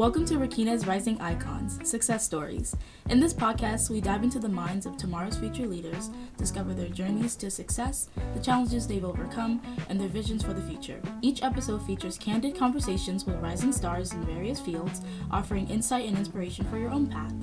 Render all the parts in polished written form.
Welcome to Rakina's Rising Icons, Success Stories. In this podcast, we dive into the minds of tomorrow's future leaders, discover their journeys to success, the challenges they've overcome, and their visions for the future. Each episode features candid conversations with rising stars in various fields, offering insight and inspiration for your own path.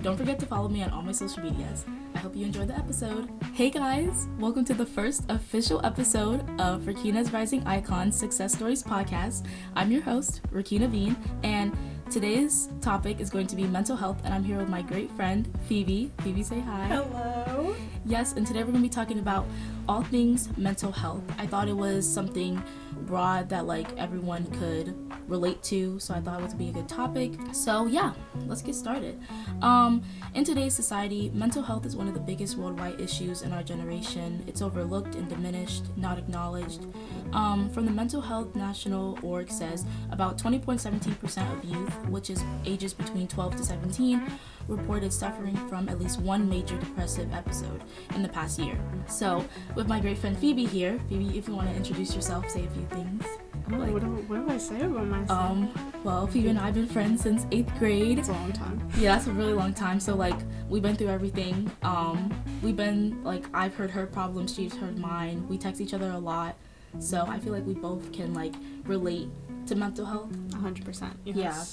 Don't forget to follow me on all my social medias. I hope you enjoyed the episode. Hey guys, welcome to the first official episode of Rakina's Rising Icons, Success Stories podcast. I'm your host, Rakina Bean, and today's topic is going to be mental health, and I'm here with my great friend, Phoebe. Phoebe, say hi. Hello. Yes, and today we're going to be talking about all things mental health. I thought it was something broad that everyone could relate to, so I thought it would be a good topic. So yeah, let's get started. In today's society, mental health is one of the biggest worldwide issues in our generation. It's overlooked and diminished, not acknowledged. From the Mental Health National Org says about 20.17% of youth, which is ages between 12 to 17, reported suffering from at least one major depressive episode in the past year. So, with my great friend Phoebe here, Phoebe, if you want to introduce yourself, say a few things. What do I say about myself? Well, Phoebe and I have been friends since 8th grade. It's a long time. Yeah, that's a really long time. So, we've been through everything. We've been, I've heard her problems, she's heard mine. We text each other a lot. So, I feel like we both can, relate to mental health. 100%. Yes. Yeah.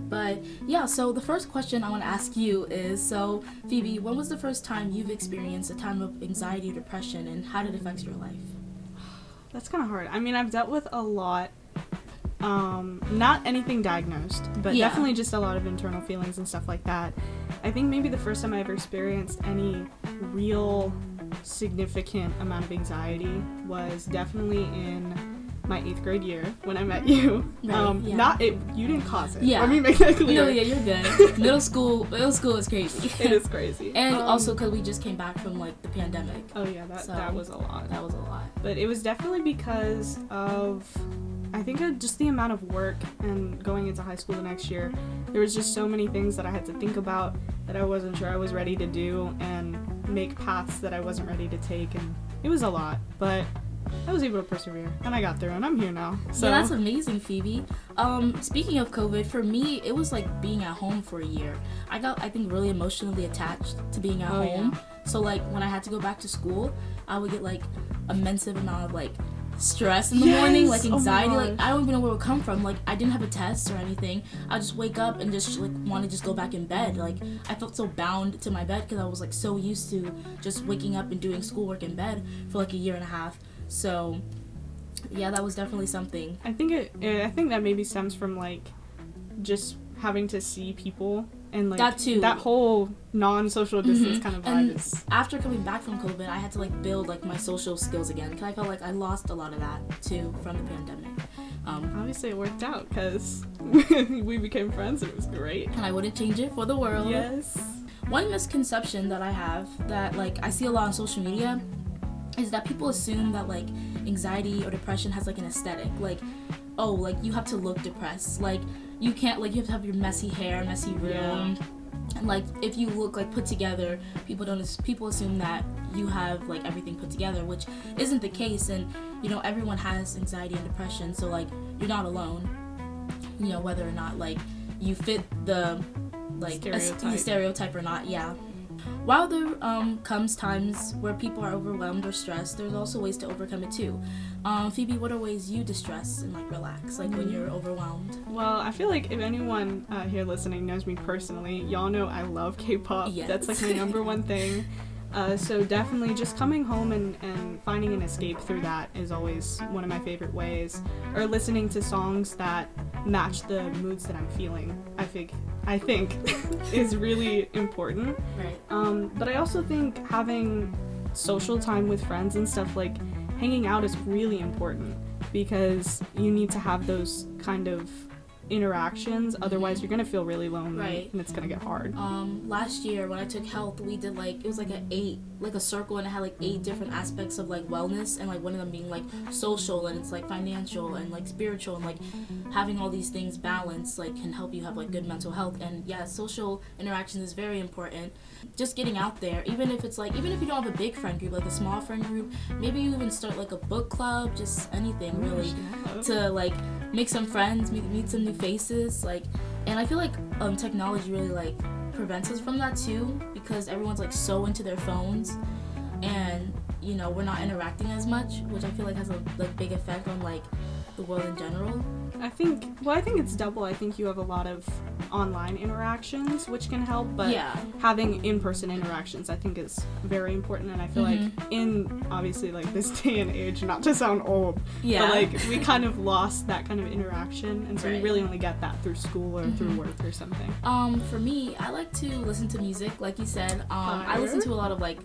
But yeah, so the first question I want to ask you is, so Phoebe, when was the first time you've experienced a time of anxiety or depression, and how did it affect your life? That's kind of hard. I mean, I've dealt with a lot, not anything diagnosed, but definitely just a lot of internal feelings and stuff like that. I think maybe the first time I ever experienced any real significant amount of anxiety was definitely in my 8th grade year when I met you. Right, You didn't cause it. Yeah. Let me make that clear. No, yeah, you're good. Middle school is crazy. It is crazy. And also because we just came back from the pandemic. Oh yeah, that was a lot. That was a lot. But it was definitely because of, I think, just the amount of work and going into high school the next year. There was just so many things that I had to think about that I wasn't sure I was ready to do, and make paths that I wasn't ready to take, and it was a lot, but I was able to persevere, and I got through, and I'm here now. So yeah, that's amazing, Phoebe. Speaking of COVID, for me, it was like being at home for a year. I got, I think, really emotionally attached to being at home. Yeah. So when I had to go back to school, I would get immense amount of stress in the morning, anxiety. I don't even know where it would come from. I didn't have a test or anything. I just wake up and just want to just go back in bed. I felt so bound to my bed because I was so used to just waking up and doing schoolwork in bed for a year and a half. So yeah, that was definitely something. I think I think that maybe stems from just having to see people, and that too. That whole non-social distance kind of vibe. And is after coming back from COVID, I had to build my social skills again, because I felt I lost a lot of that too from the pandemic. Obviously it worked out because we became friends, and it was great, and I wouldn't change it for the world. Yes. One misconception that I have that I see a lot on social media is that people assume that anxiety or depression has an aesthetic, you have to look depressed, you can't, you have to have your messy hair, messy room, and if you look put together, people assume that you have everything put together, which isn't the case. And everyone has anxiety and depression, so you're not alone, whether or not you fit the stereotype or not. Yeah. While there comes times where people are overwhelmed or stressed, there's also ways to overcome it too. Phoebe, what are ways you distress and relax when you're overwhelmed? Well, I feel if anyone here listening knows me personally, y'all know I love K-pop. Yes. That's my number one thing. So definitely just coming home and finding an escape through that is always one of my favorite ways. Or listening to songs that match the moods that I'm feeling, I think is really important. Right. But I also think having social time with friends and stuff, hanging out, is really important, because you need to have those kind of interactions, otherwise you're gonna feel really lonely, right, and it's gonna get hard. Last year when I took health, we did it was a circle, and it had 8 different aspects of wellness, and one of them being social, and it's financial and spiritual, and having all these things balanced can help you have good mental health. And yeah, social interaction is very important. Just getting out there, even if it's even if you don't have a big friend group, a small friend group, maybe you even start a book club, just anything really, to make some friends, meet some new faces, like, and I feel like technology really like prevents us from that too, because everyone's like so into their phones, and you know, we're not interacting as much, which I feel like has a like big effect on like the world in general. I think it's double. I think you have a lot of online interactions, which can help, but having in-person interactions I think is very important, and I feel like in obviously like this day and age, not to sound old, but like we kind of lost that kind of interaction, and so we really only get that through school or through work or something. For me, I like to listen to music, like you said. I listen to a lot of like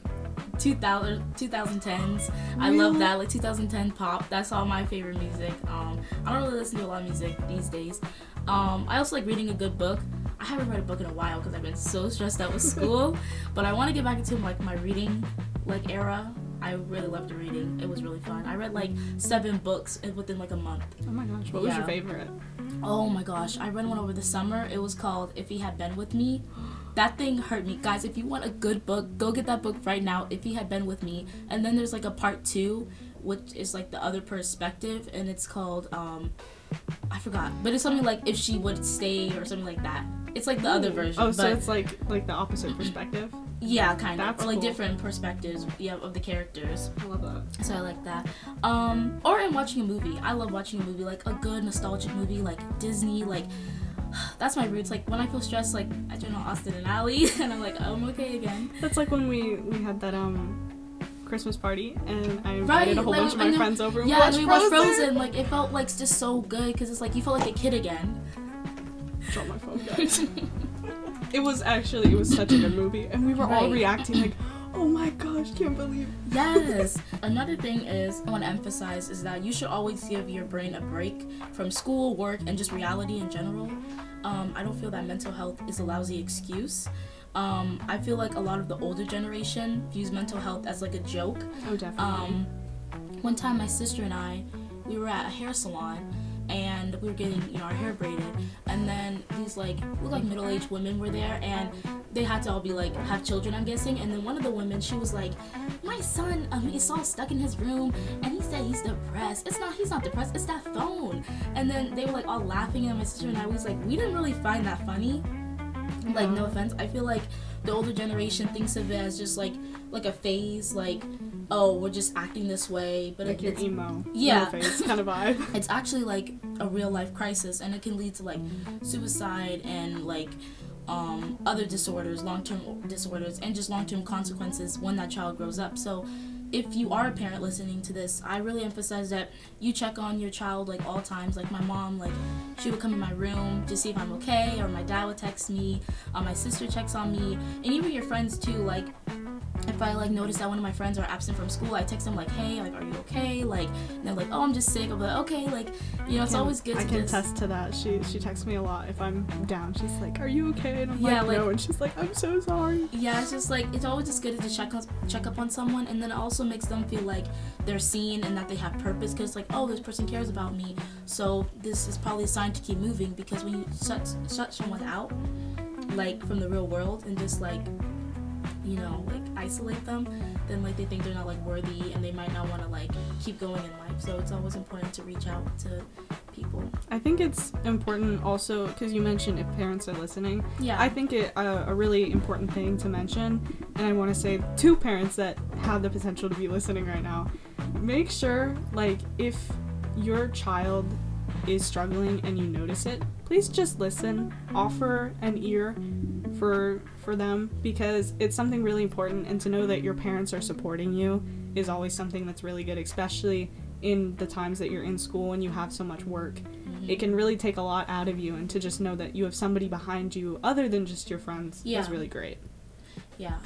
2010s. I love that, like 2010 pop. That's all my favorite music. I don't really listen to a lot of music these days. I also like reading a good book. I haven't read a book in a while because I've been so stressed out with school, but I want to get back into like my reading like era. I really loved reading. It was really fun. I read like 7 books within like a month. Oh my gosh, what was your favorite? Oh my gosh, I read one over the summer. It was called If He Had Been With Me. That thing hurt me. Guys, if you want a good book, go get that book right now, If He Had Been With Me. And then there's like a part 2, which is like the other perspective, and it's called, I forgot, but it's something like If She Would Stay or something like that. It's like the other version. Oh, so it's like the opposite perspective? Yeah, kind of. That's or like cool. Different perspectives, of the characters. I love that. So I like that. Or in watching a movie. I love watching a movie, like a good nostalgic movie, like Disney, like that's my roots. Like when I feel stressed, like I turn on Austin and Ally, and I'm like, I'm okay again. That's like when we had that Christmas party, and I invited a whole bunch of my friends over and we watched Frozen. Like it felt like just so good because it's like you felt like a kid again. Drop my phone, guys. It was such a good movie, and we were all reacting like, oh my gosh, can't believe. Yes. Another thing I want to emphasize is that you should always give your brain a break from school, work, and just reality in general. I don't feel that mental health is a lousy excuse. I feel like a lot of the older generation views mental health as like a joke. Oh, definitely. One time my sister and we were at a hair salon, and we were getting our hair braided, and then these looked like middle-aged women were there, and they had to all be like have children, I'm guessing. And then one of the women, she was like, my son is all stuck in his room, and he said he's depressed. He's not depressed, it's that phone. And then they were like all laughing, and my sister and I was like, we didn't really find that funny. Like, no offense, I feel like the older generation thinks of it as just like a phase, like, oh, we're just acting this way, but like it's emo, face kind of vibe. It's actually like a real life crisis, and it can lead to like suicide and like other disorders, long-term disorders, and just long-term consequences when that child grows up. So if you are a parent listening to this, I really emphasize that you check on your child like all times. Like my mom, like she would come in my room to see if I'm okay, or my dad would text me, my sister checks on me, and even your friends too. Like if I like notice that one of my friends are absent from school, I text them like, hey, like, are you okay? Like, and they're like, oh, I'm just sick. I'm like, okay, like, it's always good. I can attest to that. She texts me a lot if I'm down. She's like, are you okay? And I'm like, no. And she's like, I'm so sorry. Yeah, it's just like, it's always just good to check up on someone, and then it also makes them feel like they're seen and that they have purpose, because like, oh, this person cares about me, so this is probably a sign to keep moving. Because when you shut someone out like from the real world and just like like isolate them, then like they think they're not like worthy, and they might not want to like keep going in life. So it's always important to reach out to people. I think it's important also because you mentioned if parents are listening. Yeah. I think a really important thing to mention, and I want to say to parents that have the potential to be listening right now, make sure like if your child is struggling and you notice it, please just listen, offer an ear for them, because it's something really important, and to know that your parents are supporting you is always something that's really good, especially in the times that you're in school and you have so much work. Mm-hmm. It can really take a lot out of you, and to just know that you have somebody behind you other than just your friends is really great. Yeah.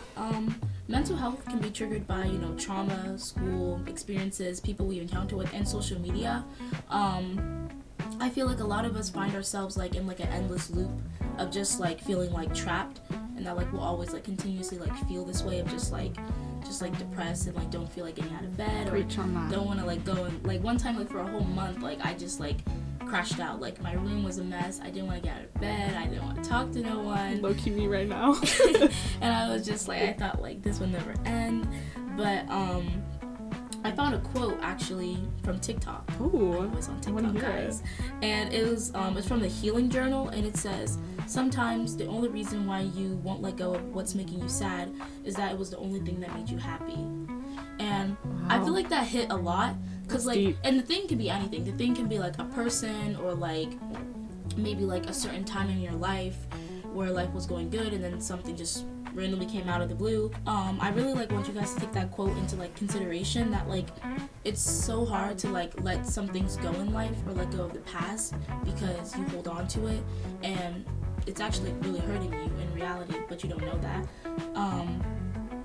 Mental health can be triggered by, trauma, school experiences, people we encounter with, and social media. I feel like a lot of us find ourselves like in like an endless loop of just like feeling like trapped, and that like we'll always like continuously like feel this way of just like depressed, and like don't feel like getting out of bed, or don't want to like go. And like one time, like for a whole month, like I just like crashed out. Like my room was a mess. I didn't want to get out of bed. I didn't want to talk to no one. Low-key me right now. And I was just like, I thought like this would never end. But I found a quote actually from TikTok. Ooh, I was on TikTok, guys. And it was it's from the Healing Journal, and it says, sometimes the only reason why you won't let go of what's making you sad is that it was the only thing that made you happy. And I feel like that hit a lot, because like deep. And the thing can be anything. The thing can be like a person, or like maybe like a certain time in your life where life was going good and then something just randomly came out of the blue. I really like want you guys to take that quote into like consideration, that like it's so hard to like let some things go in life or let go of the past because you hold on to it, and it's actually really hurting you in reality, but you don't know that.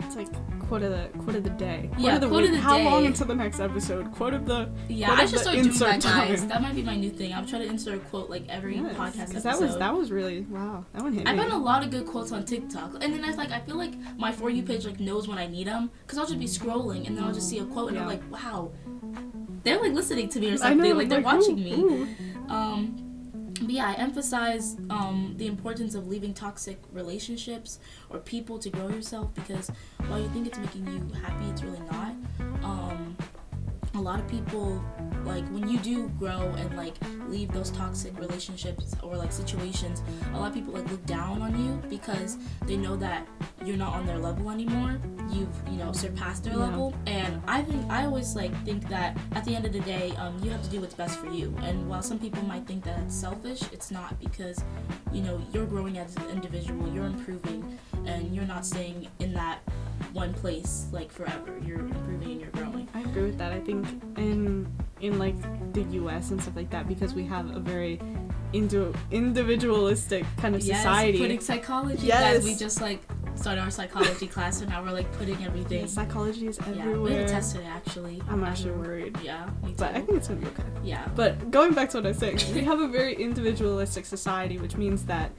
It's like quote of the day. Quote of the week. day. How long until the next episode? Quote of the I should start doing that, guys. Time. That might be my new thing. I'll try to insert a quote like every podcast episode. That was really wow. That one hit me. I found a lot of good quotes on TikTok, and then I feel like my For You page like knows when I need them, because I'll just be scrolling and then I'll just see a quote and I'm like, wow, they're like listening to me or something. I know, like they're watching ooh. me. But yeah, I emphasize the importance of leaving toxic relationships or people to grow yourself, because while you think it's making you happy, it's really not. A lot of people, like, when you do grow and like leave those toxic relationships or like situations, a lot of people like look down on you because they know that you're not on their level anymore. You've surpassed their level. And I always like think that at the end of the day, you have to do what's best for you. And while some people might think that it's selfish, it's not, because you're growing as an individual, you're improving, and you're not staying in that one place like forever. You're improving and you're growing. I agree with that. I think in like the US and stuff like that, because we have a very individualistic kind of society. Putting psychology. Yes. Guys, we just like started our psychology class, and now we're like putting everything. Yeah, psychology is everywhere. Yeah, we have a test today actually. I'm actually worried. Yeah, me too. But I think it's gonna be okay. Yeah. But going back to what I was saying, we have a very individualistic society, which means that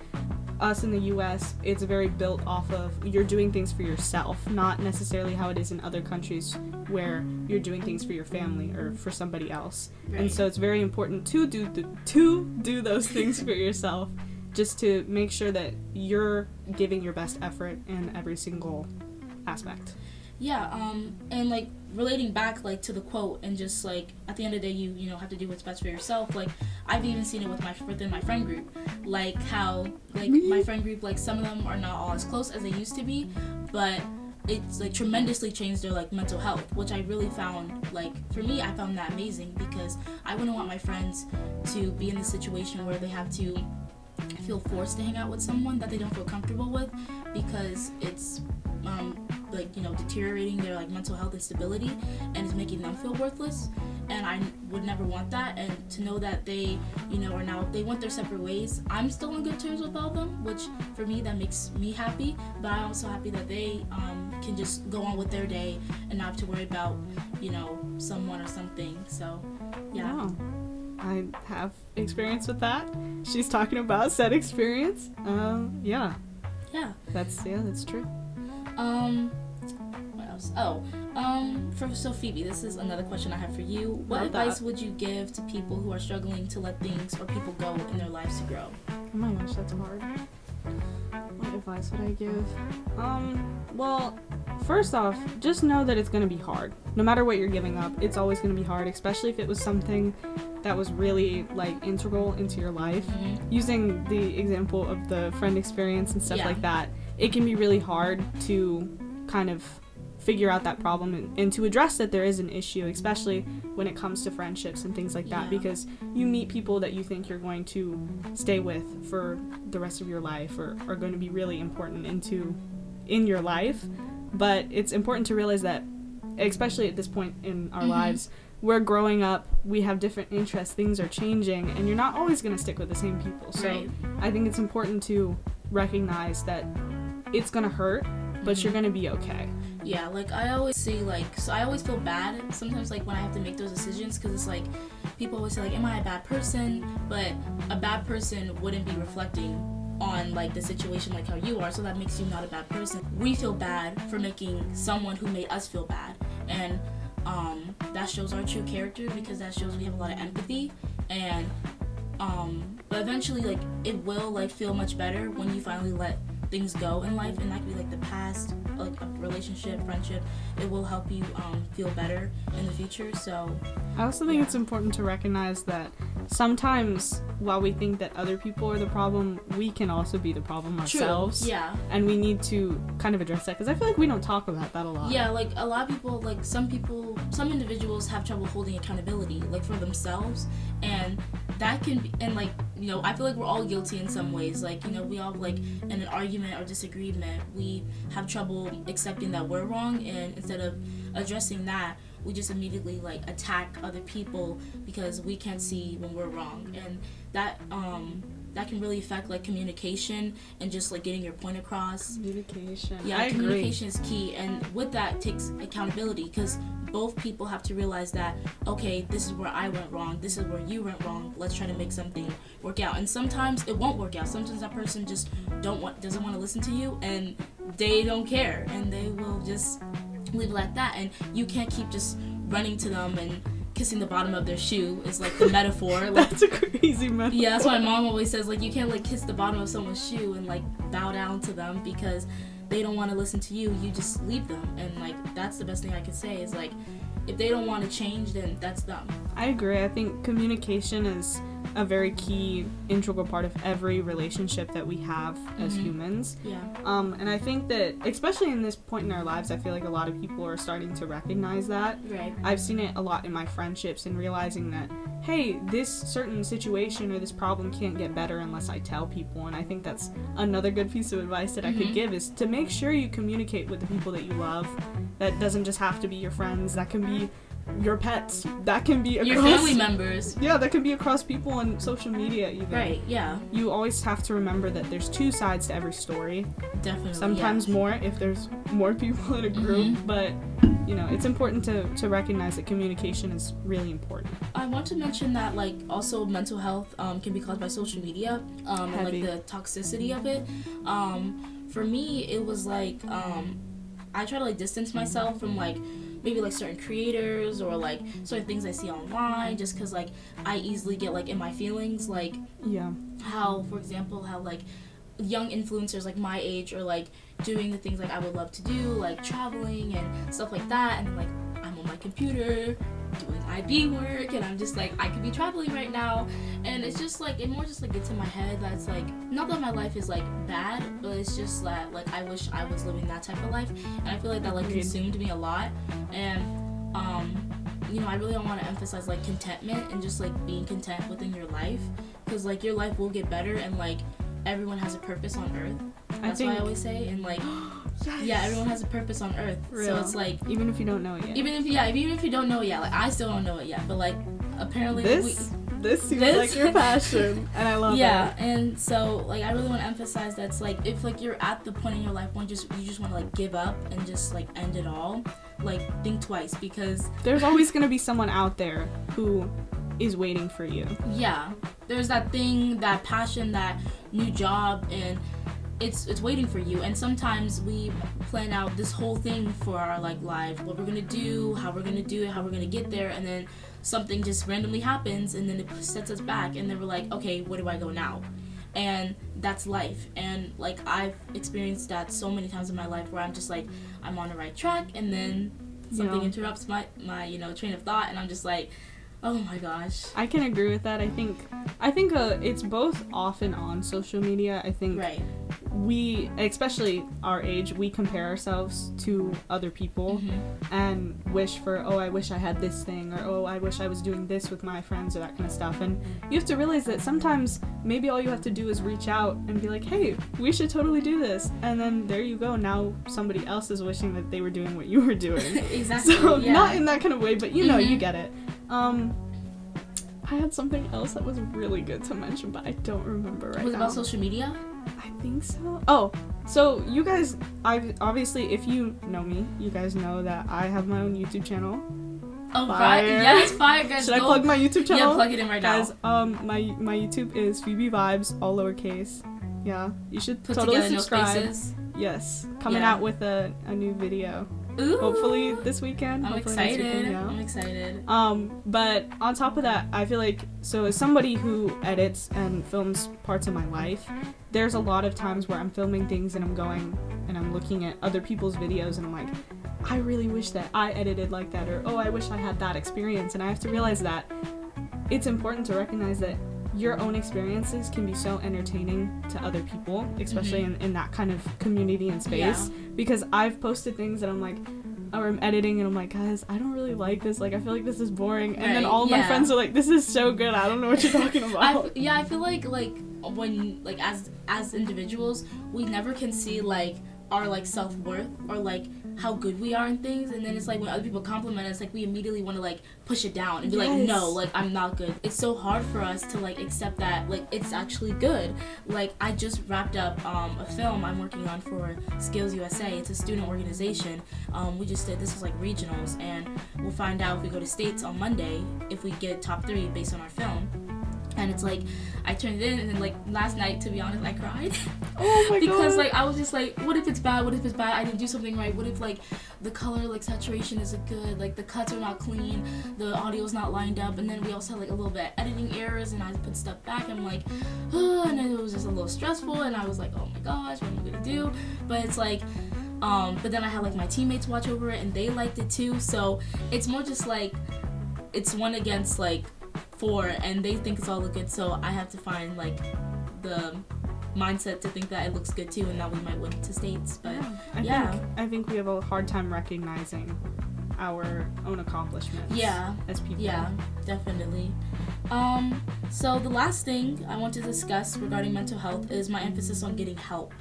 us in the US, it's very built off of you're doing things for yourself, not necessarily how it is in other countries where you're doing things for your family or for somebody else. Right. And so it's very important to do those things for yourself, just to make sure that you're giving your best effort in every single aspect. Yeah, and like relating back like to the quote, and just like at the end of the day, you have to do what's best for yourself. Like I've even seen it within my friend group, like how like my friend group, like some of them are not all as close as they used to be, but it's like tremendously changed their like mental health, which I really found, like for me, I found that amazing, because I wouldn't want my friends to be in the situation where they have to feel forced to hang out with someone that they don't feel comfortable with, because it's deteriorating their like mental health and stability, and is making them feel worthless. And I would never want that. And to know that they are now, they went their separate ways, I'm still on good terms with all of them, which for me, that makes me happy. But I'm also happy that they can just go on with their day and not have to worry about someone or something. So yeah. Wow. I have experience with that. She's talking about said experience. Yeah. That's true. What else? So Phoebe, this is another question I have for you. What Love advice that. would you give to people who are struggling to let things or people go in their lives to grow? Oh my gosh, that's hard. What advice would I give? Well, first off, just know that it's going to be hard. No matter what you're giving up, it's always going to be hard, especially if it was something that was really like integral into your life. Mm-hmm. Using the example of the friend experience and stuff like that, it can be really hard to kind of figure out that problem and to address that there is an issue, especially when it comes to friendships and things like that, because you meet people that you think you're going to stay with for the rest of your life, or are going to be really important in your life. But it's important to realize that, especially at this point in our lives, we're growing up, we have different interests, things are changing, and you're not always going to stick with the same people. So I think it's important to recognize that it's going to hurt, but you're going to be okay. Yeah, like I always see, I always feel bad sometimes, like when I have to make those decisions, because it's like people always say like, am I a bad person? But a bad person wouldn't be reflecting on like the situation like how you are, so that makes you not a bad person. We feel bad for making someone who made us feel bad, and that shows our true character, because that shows we have a lot of empathy. And but eventually, like, it will like feel much better when you finally let things go in life, and that could be like the past, like a relationship, friendship. It will help you feel better in the future. So I also think it's important to recognize that sometimes while we think that other people are the problem, we can also be the problem ourselves. True. Yeah. And we need to kind of address that, because I feel like we don't talk about that a lot. Yeah, like a lot of people, like some individuals have trouble holding accountability, like for themselves, and that can be, and like, you know, I feel like we're all guilty in some ways. Like, you know, we all, like, in an argument or disagreement, we have trouble accepting that we're wrong, and instead of addressing that, we just immediately, like, attack other people because we can't see when we're wrong. And that can really affect, like, communication and just, like, getting your point across. Communication. Yeah, communication is key, and with that takes accountability, because both people have to realize that, okay, this is where I went wrong, this is where you went wrong, let's try to make something work out. And sometimes it won't work out. Sometimes that person just doesn't want to listen to you, and they don't care, and they will just leave it like that. And you can't keep just running to them and kissing the bottom of their shoe is like the metaphor. Like, that's a crazy metaphor. Yeah, that's why my mom always says, like, you can't, like, kiss the bottom of someone's shoe and, like, bow down to them because they don't want to listen to you. You just leave them. And, like, that's the best thing I could say is, like, if they don't want to change, then that's them. I agree. I think communication is a very key, integral part of every relationship that we have as humans. Yeah. And I think that, especially in this point in our lives, I feel like a lot of people are starting to recognize that. Right. I've seen it a lot in my friendships, and realizing that, hey, this certain situation or this problem can't get better unless I tell people. And I think that's another good piece of advice that I could give, is to make sure you communicate with the people that you love. That doesn't just have to be your friends. That can be your pets. That can be across your family members. Yeah, that can be across people on social media even. Right, yeah. You always have to remember that there's two sides to every story. Definitely. Sometimes more if there's more people in a group, but you know, it's important to recognize that communication is really important. I want to mention that, like, also mental health can be caused by social media, and like the toxicity of it. For me, it was like I try to, like, distance myself from, like, maybe, like, certain creators or, like, certain things I see online, just because, like, I easily get, like, in my feelings, like, how, for example, how, like, young influencers, like, my age are, like, doing the things, like, I would love to do, like, traveling and stuff like that, and, like, I'm on my computer doing IB work, and I'm just, like, I could be traveling right now, and it's just, like, it more just, like, gets in my head that's, like, not that my life is, like, bad, but it's just that, like, I wish I was living that type of life, and I feel like that, like, consumed me a lot, and, you know, I really don't want to emphasize, like, contentment and just, like, being content within your life, because, like, your life will get better, and, like, everyone has a purpose on earth. That's what I always say, and, like, yes. Yeah, everyone has a purpose on earth. Real. So it's like, even if you don't know it yet. Even if you don't know it yet, like, I still don't know it yet, but, like, apparently this seems like your passion, and I love it. Yeah, and so, like, I really want to emphasize that it's like, if, like, you're at the point in your life when you just want to, like, give up and just, like, end it all, like, think twice, because there's always going to be someone out there who is waiting for you. Yeah, there's that thing, that passion, that new job, and it's waiting for you. And sometimes we plan out this whole thing for our, like, life, what we're gonna do, how we're gonna do it, how we're gonna get there, and then something just randomly happens, and then it sets us back, and then we're like, okay, where do I go now? And that's life. And, like, I've experienced that so many times in my life where I'm just like, I'm on the right track, and then something interrupts my you know, train of thought, and I'm just like, oh my gosh. I can agree with that. I think it's both off and on social media. I think we, especially our age, we compare ourselves to other people and wish for, oh, I wish I had this thing, or oh, I wish I was doing this with my friends, or that kind of stuff. And you have to realize that sometimes maybe all you have to do is reach out and be like, hey, we should totally do this. And then there you go. Now somebody else is wishing that they were doing what you were doing. Exactly. So not in that kind of way, but you know, you get it. I had something else that was really good to mention, but I don't remember right now. Was it about social media? I think so. Oh, so you guys, obviously, if you know me, you guys know that I have my own YouTube channel. Oh, right. Yes, fire, guys. Should I plug my YouTube channel? Yeah, plug it in right guys, now. my YouTube is Phoebe Vibes, all lowercase. Yeah, you should Put totally together, subscribe. No spaces. Yes, coming out with a new video. Ooh. Hopefully this weekend. I'm Hopefully excited. Next weekend, yeah. I'm excited. But on top of that, I feel like, so as somebody who edits and films parts of my life, there's a lot of times where I'm filming things and I'm going and I'm looking at other people's videos and I'm like, I really wish that I edited like that, or, oh, I wish I had that experience. And I have to realize that it's important to recognize that your own experiences can be so entertaining to other people, especially in that kind of community and space. Because I've posted things that I'm like, or I'm editing and I'm like, guys, I don't really like this. Like, I feel like this is boring. And then all of my friends are like, this is so good. I don't know what you're talking about. I feel like when, like, as individuals, we never can see, like, our, like, self-worth or, like, how good we are in things, and then it's like when other people compliment us, like, we immediately want to, like, push it down and be like, no, like, I'm not good. It's so hard for us to, like, accept that, like, it's actually good. Like, I just wrapped up a film I'm working on for Skills USA. It's a student organization. We just did, this was like regionals, and we'll find out if we go to states on Monday if we get top 3 based on our film. And it's like, I turned it in, and then, like, last night, to be honest, I cried. Oh my because, God. like, I was just like, what if it's bad? What if it's bad? I didn't do something right. What if, like, the color, like, saturation isn't good? Like, the cuts are not clean. The audio's not lined up. And then we also had, like, a little bit of editing errors, and I put stuff back. And I'm like, and then it was just a little stressful. And I was like, oh my gosh, what am I going to do? But it's like, but then I had, like, my teammates watch over it, and they liked it too. So it's more just, like, it's 1 against, like, 4, and they think it's all look good, so I have to find, like, the mindset to think that it looks good too, and that we might win to states. But I think we have a hard time recognizing our own accomplishments as people. Yeah, definitely. So the last thing I want to discuss regarding mental health is my emphasis on getting help.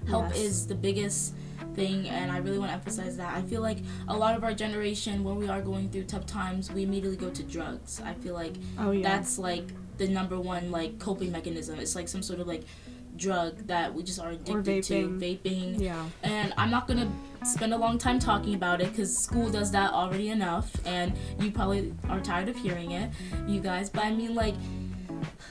Help is the biggest thing, and I really want to emphasize that. I feel like a lot of our generation, when we are going through tough times, we immediately go to drugs. I feel like that's, like, the number one, like, coping mechanism. It's like some sort of, like, drug that we just are addicted to. Vaping. Yeah. And I'm not gonna spend a long time talking about it because school does that already enough, and you probably are tired of hearing it, you guys. But I mean, like,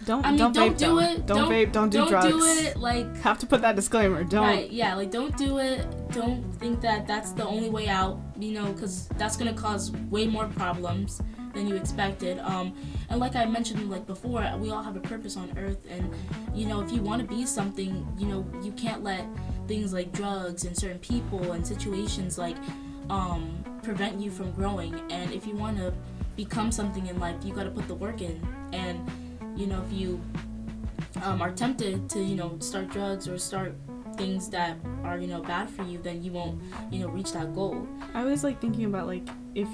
don't vape, do it. Don't vape. Don't do drugs. Don't do it. Like, have to put that disclaimer. Don't. Right. Yeah. Like, don't do it. Don't think that that's the only way out. You know, because that's gonna cause way more problems than you expected. And like I mentioned, like, before, we all have a purpose on Earth, and, you know, if you want to be something, you know, you can't let things like drugs and certain people and situations, like, prevent you from growing. And if you want to become something in life, you got to put the work in. And, you know, if you are tempted to, you know, start drugs or start things that are, you know, bad for you, then you won't, you know, reach that goal. I was, like, thinking about, like, if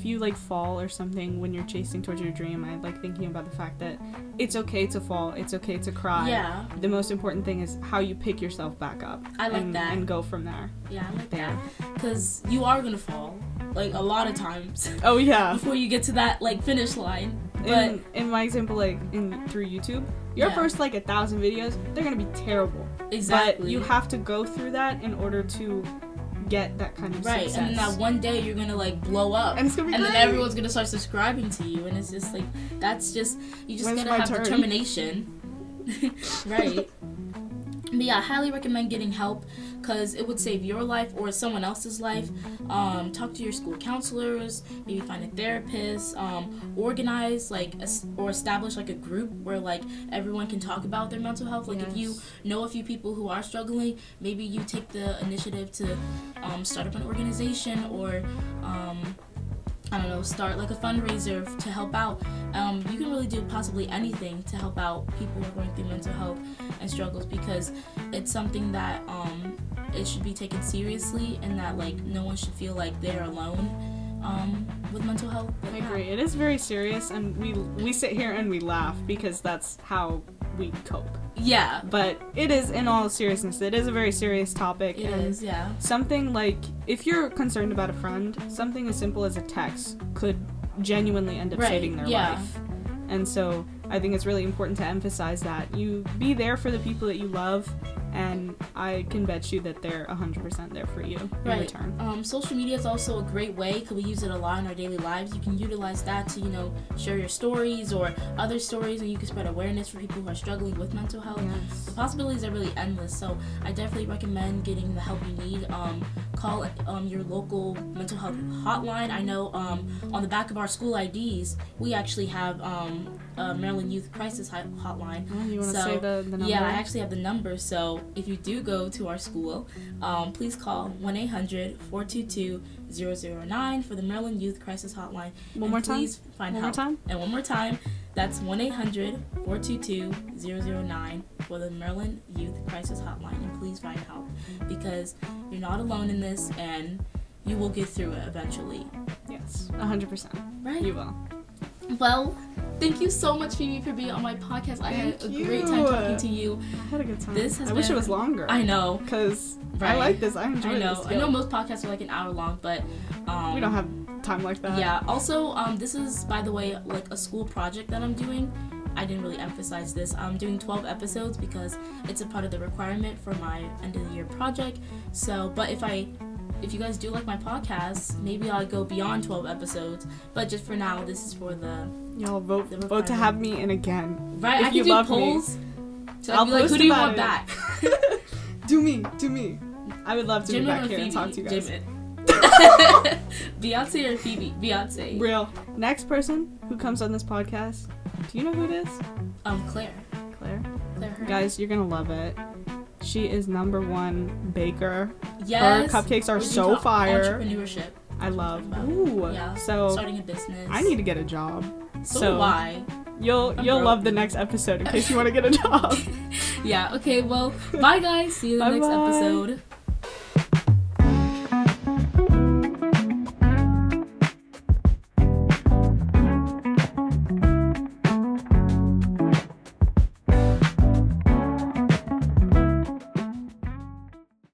you like fall or something when you're chasing towards your dream, I like thinking about the fact that it's okay to fall, it's okay to cry. Yeah. The most important thing is how you pick yourself back up. I like that. And go from there. Yeah, I like that. Because you are gonna fall, like, a lot of times. Oh yeah. Before you get to that, like, finish line. But in my example, like, through YouTube, your first, like, 1,000 videos, they're gonna be terrible. Exactly. But you have to go through that in order to get that kind of success. And then that one day you're gonna, like, blow up, and it's gonna be and great. then everyone's gonna start subscribing to you, and it's just like, that's just, you just gotta have determination. Right. But yeah, I highly recommend getting help because it would save your life or someone else's life. Talk to your school counselors, maybe find a therapist, organize, like, or establish, like, a group where, like, everyone can talk about their mental health. Like, if you know a few people who are struggling, maybe you take the initiative to start up an organization, or I don't know, start, like, a fundraiser to help out. You can really do possibly anything to help out people who are going through mental health and struggles, because it's something that it should be taken seriously, and that, like, no one should feel like they're alone with mental health. But I agree. It is very serious, and we sit here and we laugh because that's how we cope. Yeah. But it is, in all seriousness, it is a very serious topic. It is, yeah. Something like, if you're concerned about a friend, something as simple as a text could genuinely end up saving their life. And so I think it's really important to emphasize that you be there for the people that you love, and I can bet you that they're 100% there for you in return. Social media is also a great way because we use it a lot in our daily lives. You can utilize that to, share your stories or other stories, and you can spread awareness for people who are struggling with mental health. Yes. The possibilities are really endless, so I definitely recommend getting the help you need. Call your local mental health hotline. I know on the back of our school IDs, we actually have a Maryland Youth Crisis Hotline. Oh, you want to say the number? Yeah, I actually have the number. So if you do go to our school, please call 1-800-422-0009 for the Maryland Youth Crisis Hotline. One more time? Find one help. More time? And one more time, that's 1-800-422-0009 for the Maryland Youth Crisis Hotline. And please find help because you're not alone in this and you will get through it eventually. Yes, 100%. Right? You will. Well, thank you so much, Phoebe, for being on my podcast. I had a great time talking to you. I had a good time. I wish it was longer. I know. Because I like this. I enjoy this. I know most podcasts are like an hour long, but we don't have time like that. Yeah. Also, this is, by the way, like a school project that I'm doing. I didn't really emphasize this. I'm doing 12 episodes because it's a part of the requirement for my end of the year project. So, but if you guys do like my podcast, maybe I'll go beyond 12 episodes. But just for now, this is for the... Y'all vote to have me in again. Right, if I can you do love polls. Me. So I'll I'll be like, post who do you about want it. back? Do me. I would love to Jim be back or here Phoebe? and talk to you guys. Beyonce or Phoebe? Beyonce. Real. Next person who comes on this podcast, do you know who it is? Claire. Claire? Her. Guys, you're gonna love it. She is #1 baker. Yes. Her cupcakes are so fire. Entrepreneurship. I love. Ooh. Yeah. So starting a business. I need to get a job. So why? You'll love the next episode in case you want to get a job. Yeah. Okay. Well, bye guys. See you in the next episode.